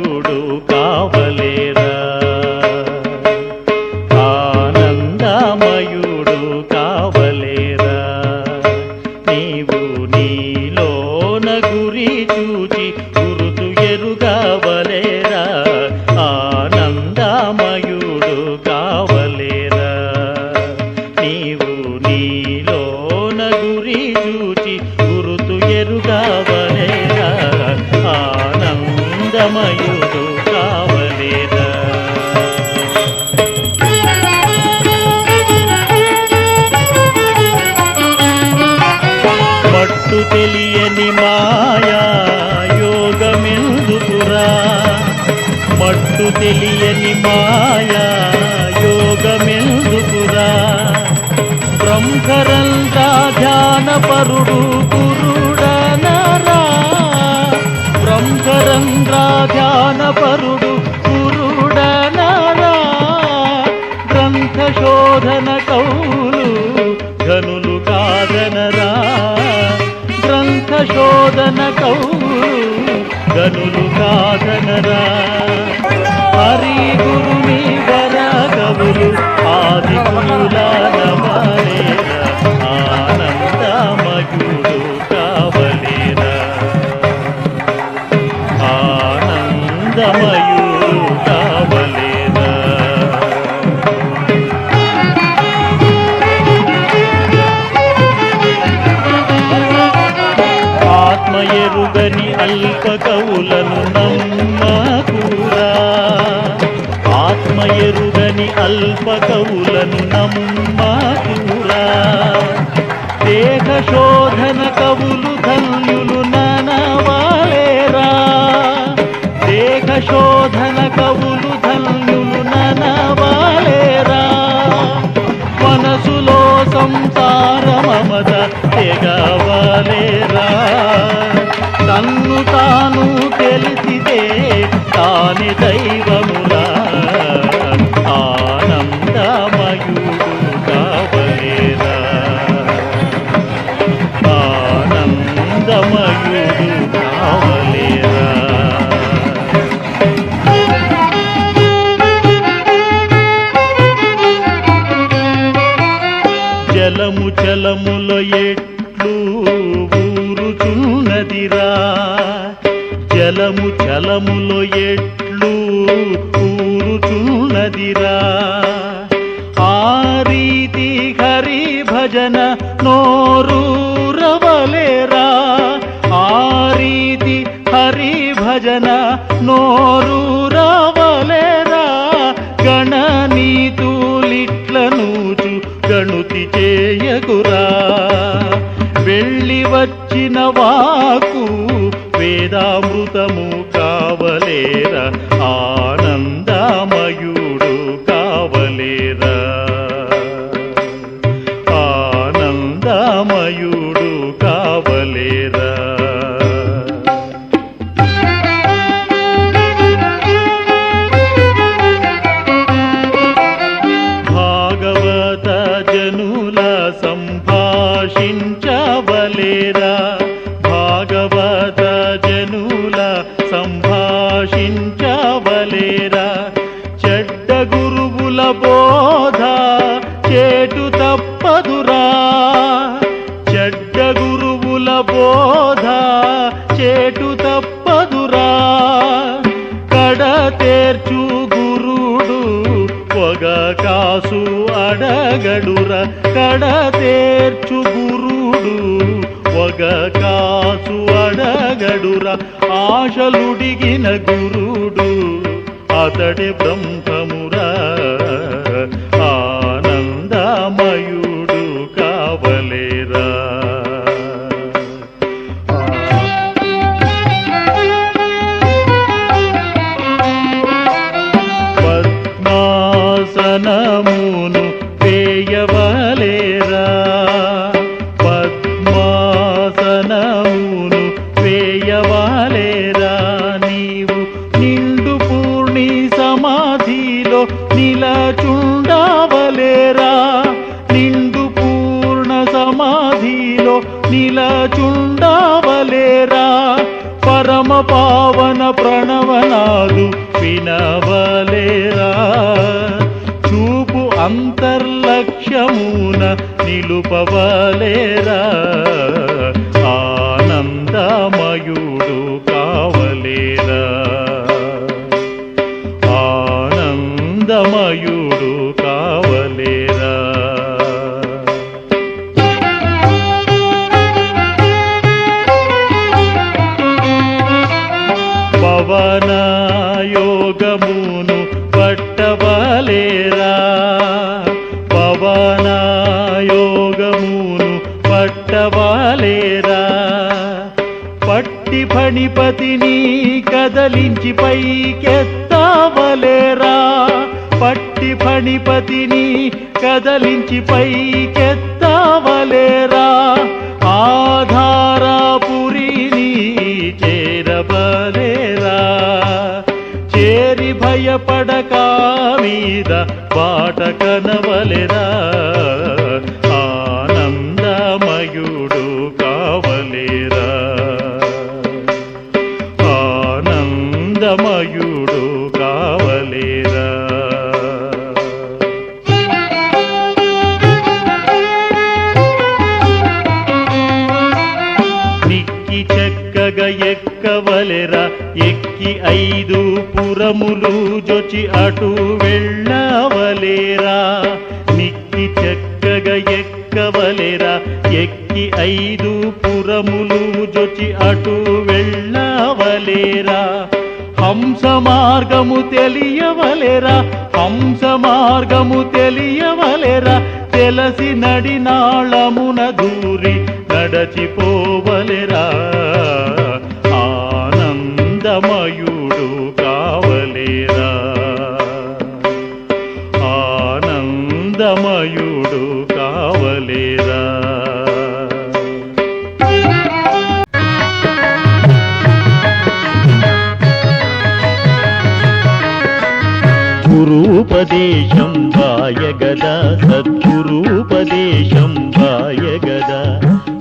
ఆనందమయుడు కావలేరా, ఆనందమయుడు కావలేరా. నీవు నీలోన గురి చూచి గురుతు ఎరుగవలేరా, ఆనందమయుడు కావలేరా. నీవు నీలోన గురి చూచి గురుతు ఎరుగవలేరా, ఆనందమయుడు కావలేరా. మట్టు తెలియని మాయా యోగమెందుకురా, మట్టు తెలియని మాయా యోగమెందుకురా. బ్రహ్మరంధ్ర ధ్యాన పరుడు గురుడనరా, బ్రహ్మరంధ్ర ధ్యాన పరుడు గురుడనరా. గ్రంథ శోధన కౌలు ఘనులు కాదనరా, గ్రంథ శోధన కౌలు ఘనులు కాదనరా. హరి గురుని వర కవులు ఆది కులాలవలేరా, ఆనందమయుడు కావలేరా, ఆనందమయుడు కావలేరా. ఆత్మ ఎరుగని అల్ప కవులను నమ్మకురా, ఆత్మ ఎరుగని అల్ప కవులను నమ్మకురా. దేహ శోధన కవులు ధన్యులు ననవాలేరా, దేహ శోధన కవులు ధన్యులు ననవాలేరా. మనసులో సంసార మమత తెగవాలేరా, తన్ను తాను తెలిసితే తాని దైవమురా, ఆనందమయుడు కావలేరా, ఆనందమయుడు కావలేరా. జలము చలములో ఎట్లు ఊరుచున్నదిరా, జలము చలములో ఎట్లు ఊరుచున్నదిరా. ఆ రీతి హరి భజన నోరూరవలేరా, ఆ రీతి హరి భజన నోరూరవలేరా. గణనీతులిట్లనూచు గణుతి చేయకురా, వెళ్ళి వచ్చిన వాకు వేదామృతము కావలేరా, ఆనందమయుడు కావలేరా, ఆనందమయుడు కావలేరా. భాగవత జనుల సంభాషించవలేరా, భాగవత జనుల సంభాషించవలేరా. చెడ్డ గురువుల బోధ చేటు తప్పదురా, చెడ్డ గురువుల బోధ చేటు తప్పదురా. కడ తేర్చు గురుడు పొగ కాసు అడగడురా, కడ తేర్చు గురుడు పొగ కాసు అడగడురా. ఆశలుడిగిన గురుడు అతడి బ్రహ్మమురా, ఆనందమయుడు కావలేరా, పద్మాసనమును వేయవలేరా, పద్మాసనమును వేయవలేరా. నీవు నిండు పూర్ణి సమాధిలో వినవనాదు వినవలేరా చూపు అంతర్లక్ష్యమున నిలుపవలేరా ఆనందమయుడు కావలేరా ఆనందమయుడు కావలేరా పవనయోగమును పట్టవలేరా పవనయోగమును పట్టవలేరా పట్టి ఫణిపతిని కదలించి పైకెత్తవలేరా పట్టి ఫణిపతిని కదలించి పైకెత్తవలేరా ఆధారపురిని చేరవలేరా చేరి భయపడక మీద బాట కనవలెరా ఆనందమయుడు కావలేరా ఆనందమయుడు కావలేరా నిక్కి చక్కగా ఎక్కవలెరా ఎక్కి 5 పురములు జొచి అటు వెళ్ళవలేరా నిక్కి చక్కగా ఎక్కవలెరా ఎక్కి 5 పురములు జొచి అటు వెళ్ళవలేరా హంస మార్గము తెలియవలెరా హంస మార్గము తెలియవలెరా తెలసి నడినాళమున దూరి నడచిపోవలెరా ఆనందమయుడు కావలేరా ఆనందమయుడు కావలేరా గురూపదేశం వాయగదా సద్గురూపదేశం వాయగదా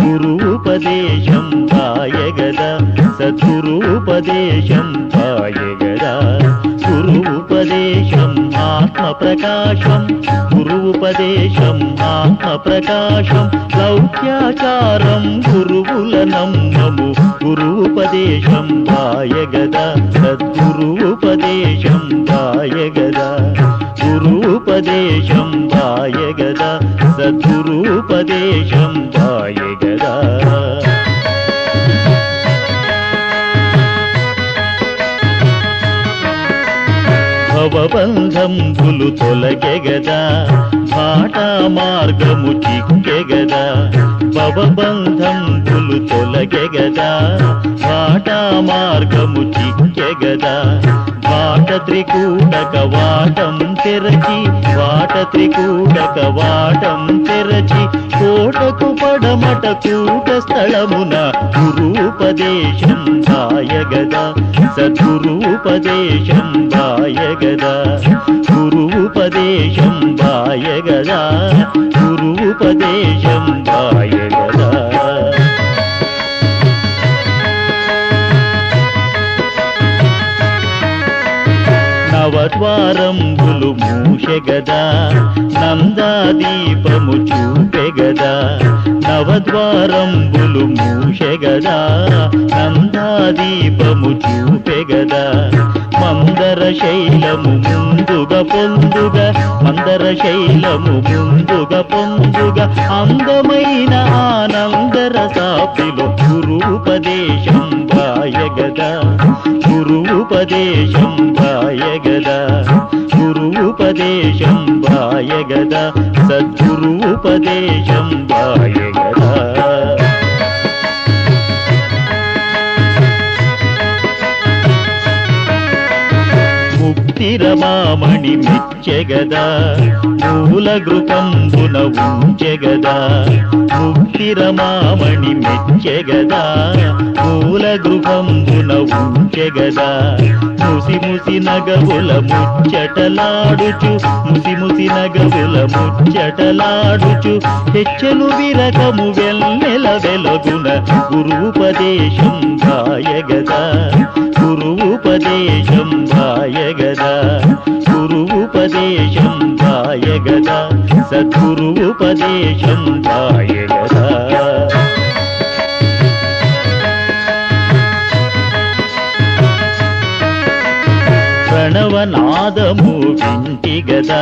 గురూపదేశం వాయగదా సద్గురూపదేశం వాయగదా గురూపదేశం ఆత్మప్రకాశం గురూపదేశం ఆత్మప్రకాశం లౌక్యాచారం గురువుల నమ్మము గురూపదేశం వాయగదా సద్గురూపదేశం వాయగదా గురూపదేశం వాయగదా సద్గురూపదేశం వాయగదా భవబంధంబులు తొలగెగదా బాటా మార్గము చిక్కెగదా భవబంధంబులు తొలగెగదా బాటా మార్గము చిక్కెగదా వాట త్రికూటక వాటం తెరచి వాట త్రికూటక వాటం తెరచి కోటకు పడమట కూట స్థలమున గురూపదేశం వాయగదా సద్గురూపదేశం వాయగదా గురూపదేశం వాయగదా గురూపదేశం వాయగదా నవద్వారంబులు మూషెగదా నందాదీపము చూపెగదా నవద్వారంబులు మూషెగదా నందాదీపము చూపెగదా మందర శైలము ముందుగా పొందుగా మందర శైలము ముందుగా పొందుగా అందమైన ఆనందర సాపిలో గురూపదేశం వాయగదా గురూపదేశం వాయగదా గురూపదేశం వాయగదా సద్గురూపదేశం వాయగదా ముక్తిరమామణి మెచ్చెగదా మూల గృపంబున ఉంచెగదా ముక్తిరమామణి మెచ్చెగదా మూల గృపంబున ఉంచెగదా ముసి ముసి నగవుల ముచ్చటలాడుచు ముసి ముసి నగవుల ముచ్చటలాడుచు హెచ్చలు విరకము వెన్నెల వెలగున గురూపదేశం వాయగదా గురూపదేశం గురువుపదేశం వాయగదా గురువుపదేశం వాయగదా సద్గురువుపదేశం వాయగదా ప్రణవనాదము వింటి గదా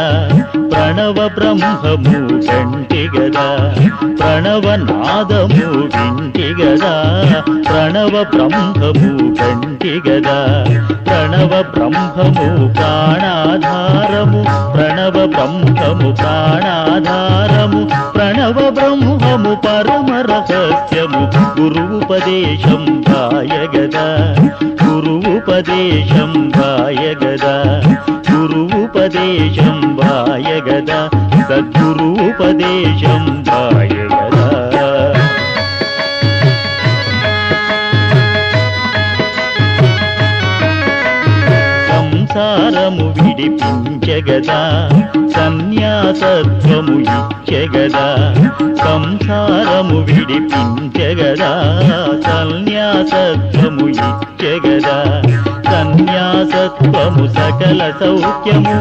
ప్రణవ బ్రహ్మము కంటి గదా ప్రణవనాదము వింటి గదా ప్రణవ బ్రహ్మము కంటి గదా ప్రణవ బ్రహ్మము ప్రాణాధారము ప్రణవ బ్రహ్మము ప్రాణాధారము ప్రణవ బ్రహ్మము పరమ రహస్యము గురువుపదేశం వాయగదా గురువుపదేశం వాయగదా గురువుపదేశం వాయగదా సద్గురువుపదేశం వాయగదా సంసారము విడిపించగదా సన్యాసత్వము ఇచ్చగదా సంసారము విడిపించగదా సన్యాసత్వము ఇచ్చగదా సన్యాసత్వము సకల సౌఖ్యము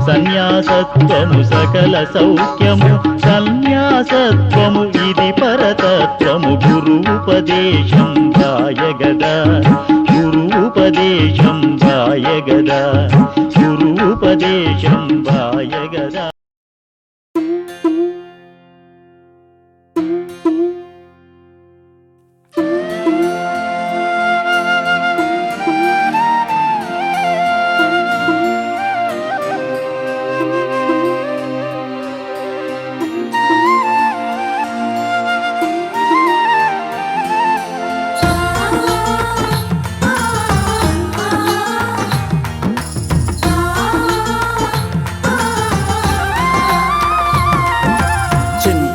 సన్యాసత్వము సకల సౌఖ్యము సన్యాసత్వము ఇది పరతత్వము గురువుపదేశం వాయగదా గురువుపదేశం వాయగదా గురువుపదేశం వాయగదా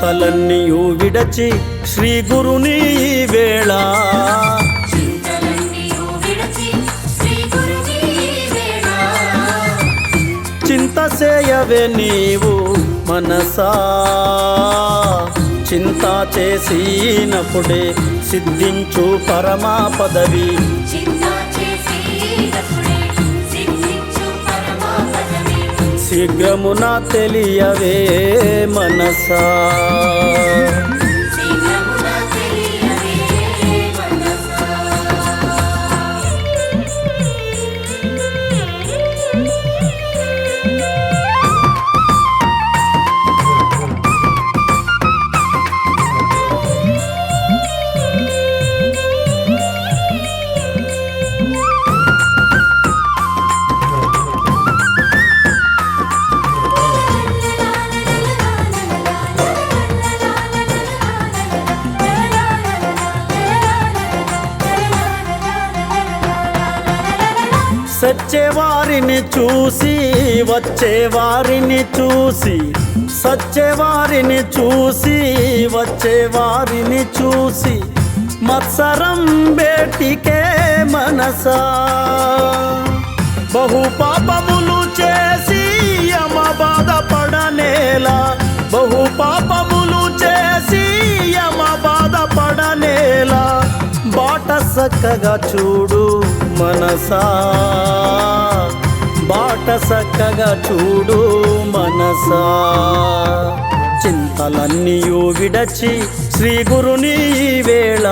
చింతలన్నీయు విడచి శ్రీ గురుని వేళ చింత చేయవే నీవు మనసా చింత చేసినప్పుడే సిద్ధించు పరమా పదవి శీఘ్రమున తెలియవే మనసా సచ్చేవారిని చూసి వచ్చేవారిని చూసి సచ్చేవారిని చూసి వచ్చేవారిని చూసి మత్సరం బేటికే మనసా బహు పాపములు చేసి యమ బాధపడనేలా బహు పాపములు చేసి యమ బాధపడనేలా బాట సక్కగా చూడు మనసా బాట సక్కగా చూడు మనసా చింతలన్నీయు విడచి శ్రీ గురుని వేళ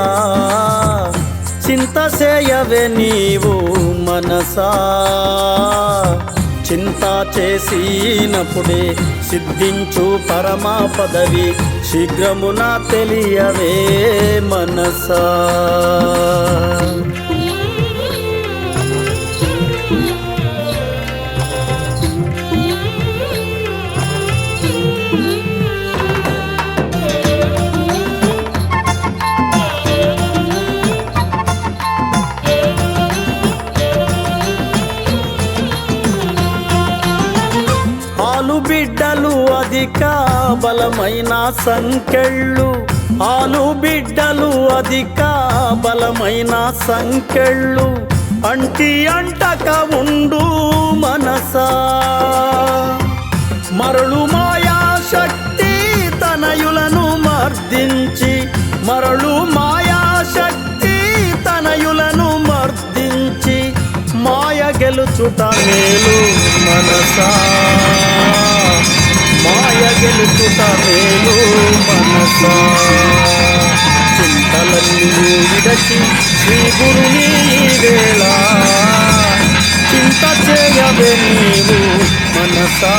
చింత చేయవే నీవు మనసా చింత చేసినప్పుడే సిద్ధించు పరమా పదవి శీఘ్రమున తెలియవే మనసా బిడ్డలు అధిక బలమైన సంకెళ్ళు ఆలు బిడ్డలు అధిక బలమైన సంకెళ్ళు అంటి అంటక ఉండు మనసా మరలు మాయా శక్తి తనయులను మర్దించి మరలు మాయా శక్తి తనయులను మర్దించి మాయ గెలుచుట మేలు మనసా, మాయ గెలుచుట మేలు మనసా. చింతలన్నీ విడచి శ్రీ గురుని వేళ చింత చేయవే నీవు మనసా.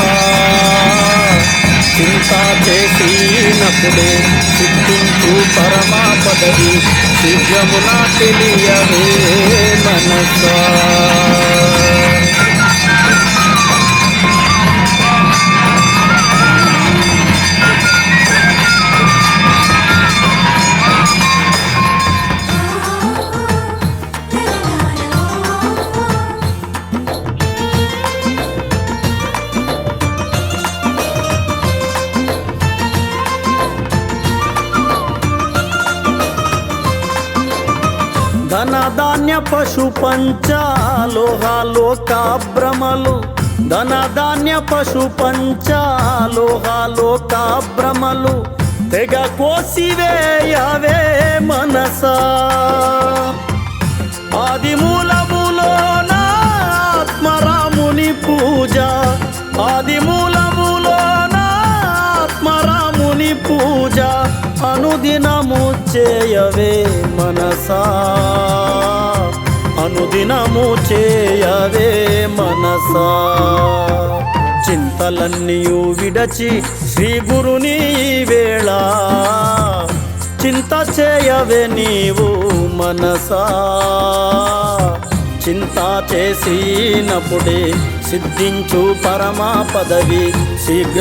చింత చేసినప్పుడే సిద్ధించు పరమా పదవి శీఘ్రమున తెలియవే మనసా. ధన ధాన్య పశు పంచాలోహాలోకాభ్రమలు, ధన ధాన్య పశు పంచాలోహాలోకాభ్రమలు తెగ కోసివేయవే మనసా. ఆది మూలములోన ఆత్మరాముని పూజ, ఆది మూలములోన ఆత్మరాముని పూజ అనుదినము చేయవే మనసా, అనుదినము చేయవే మనసా. చింతలన్నీయు విడచి శ్రీ గురుని వేళ చింత చేయవే నీవు మనసా. చింత చేసినప్పుడే సిద్ధించు పరమా పదవి శీఘ్ర